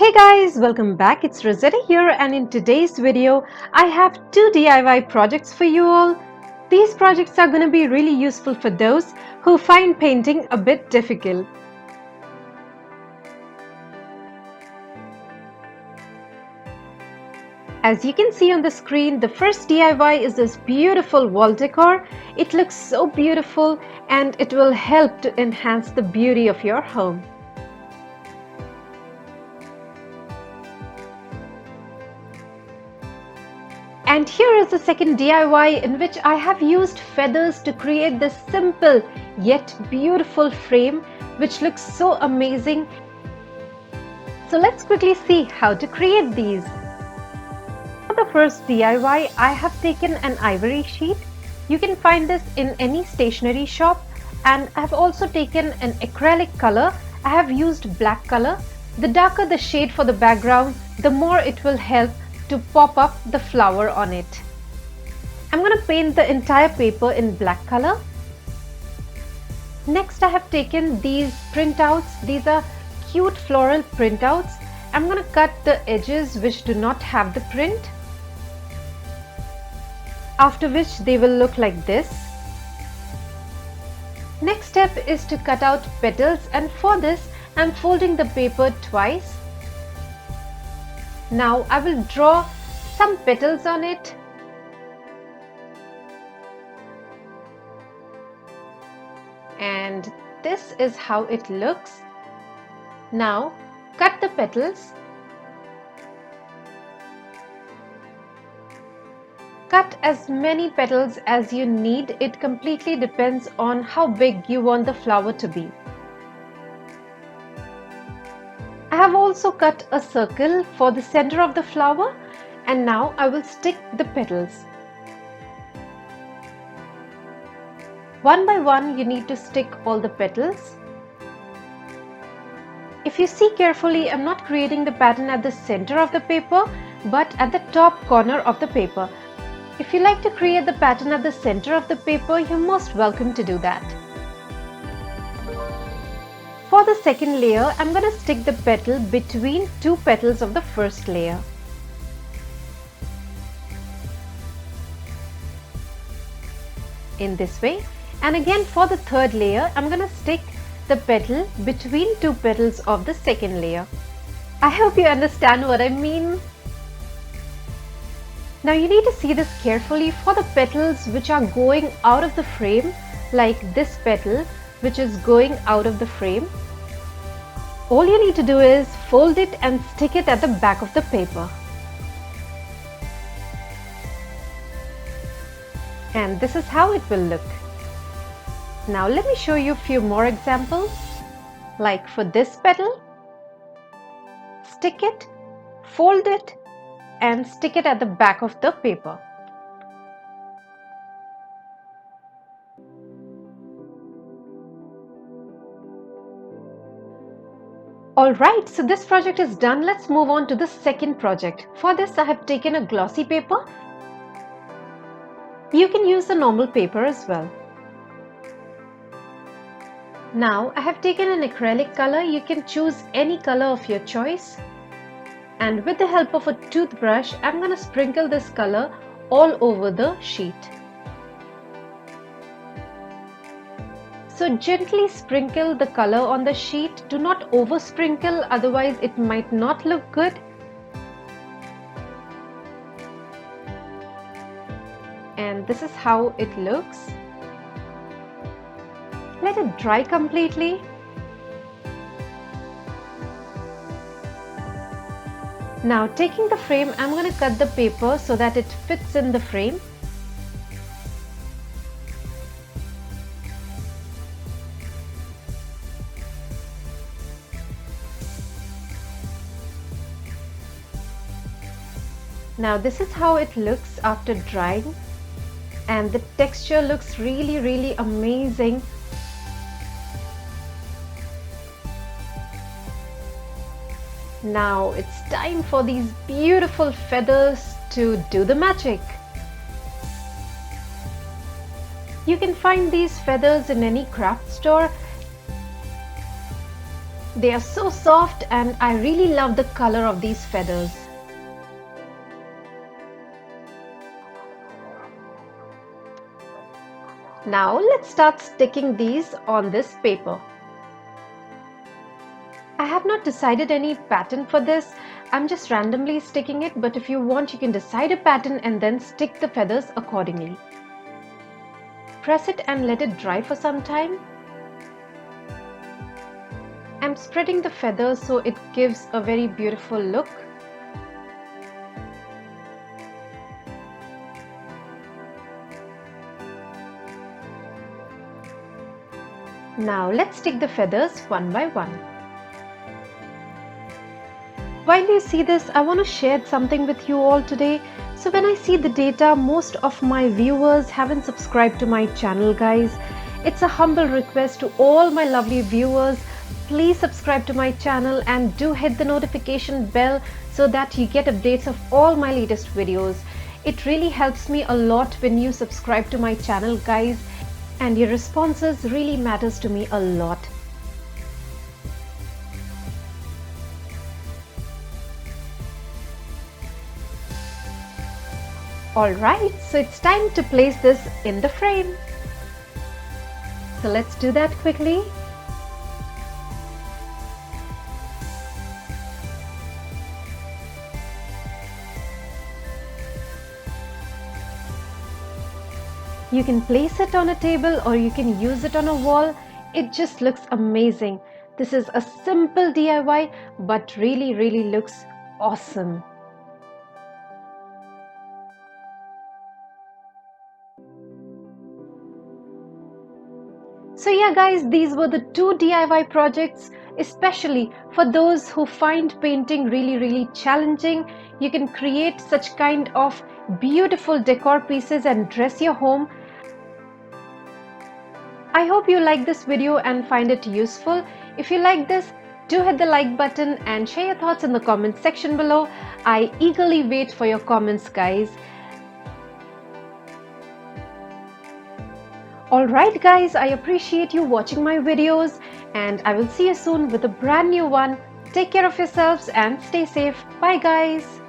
Hey guys, welcome back. It's Rosetta here, and in today's video I have two DIY projects for you all. These projects are going to be really useful for those who find painting a bit difficult. As you can see on the screen, the first DIY is this beautiful wall decor. It looks so beautiful and it will help to enhance the beauty of your home. And here is the second DIY in which I have used feathers to create this simple yet beautiful frame which looks so amazing. So let's quickly see how to create these. For the first DIY, I have taken an ivory sheet. You can find this in any stationery shop, and I have also taken an acrylic color. I have used black color. The darker the shade for the background, the more it will help to pop up the flower on it. I'm going to paint the entire paper in black color. Next, I have taken these printouts. These are cute floral printouts. I'm going to cut the edges which do not have the print, after which they will look like this. Next step is to cut out petals, and for this I'm folding the paper twice. Now I will draw some petals on it. And this is how it looks. Now cut the petals. Cut as many petals as you need. It completely depends on how big you want the flower to be. I have also cut a circle for the center of the flower, and now I will stick the petals. One by one you need to stick all the petals. If you see carefully, I'm not creating the pattern at the center of the paper but at the top corner of the paper. If you like to create the pattern at the center of the paper, you're most welcome to do that. For the second layer, I'm going to stick the petal between two petals of the first layer. In this way. And again for the third layer, I'm going to stick the petal between two petals of the second layer. I hope you understand what I mean. Now you need to see this carefully. For the petals which are going out of the frame, like this petal which is going out of the frame, all you need to do is fold it and stick it at the back of the paper. And this is how it will look. Now let me show you a few more examples. Like for this petal, stick it, fold it, and stick it at the back of the paper. Alright, so this project is done. Let's move on to the second project. For this I have taken a glossy paper. You can use the normal paper as well. Now I have taken an acrylic color. You can choose any color of your choice. And with the help of a toothbrush, I'm going to sprinkle this color all over the sheet. So gently sprinkle the color on the sheet. Do not over sprinkle, otherwise it might not look good. And this is how it looks. Let it dry completely. Now taking the frame, I'm going to cut the paper so that it fits in the frame. Now this is how it looks after drying, and the texture looks really amazing. Now it's time for these beautiful feathers to do the magic. You can find these feathers in any craft store. They are so soft and I really love the color of these feathers. Now let's start sticking these on this paper. I have not decided any pattern for this. I'm just randomly sticking it, but if you want, you can decide a pattern and then stick the feathers accordingly. Press it and let it dry for some time. I'm spreading the feathers so it gives a very beautiful look. Now let's stick the feathers one by one. While you see this, I want to share something with you all today. So when I see the data, most of my viewers haven't subscribed to my channel, guys. It's a humble request to all my lovely viewers. Please subscribe to my channel and do hit the notification bell so that you get updates of all my latest videos. It really helps me a lot when you subscribe to my channel, guys, and your responses really matters to me a lot. Alright, so it's time to place this in the frame. So let's do that quickly. You can place it on a table or you can use it on a wall. It just looks amazing. This is a simple DIY but really looks awesome. So yeah guys, these were the 2 DIY projects, especially for those who find painting really challenging. You can create such kind of beautiful decor pieces and dress your home. I hope you like this video and find it useful. If you like this, do hit the like button and share your thoughts in the comment section below. I eagerly wait for your comments, guys. Alright guys, I appreciate you watching my videos and I will see you soon with a brand new one. Take care of yourselves and stay safe. Bye guys.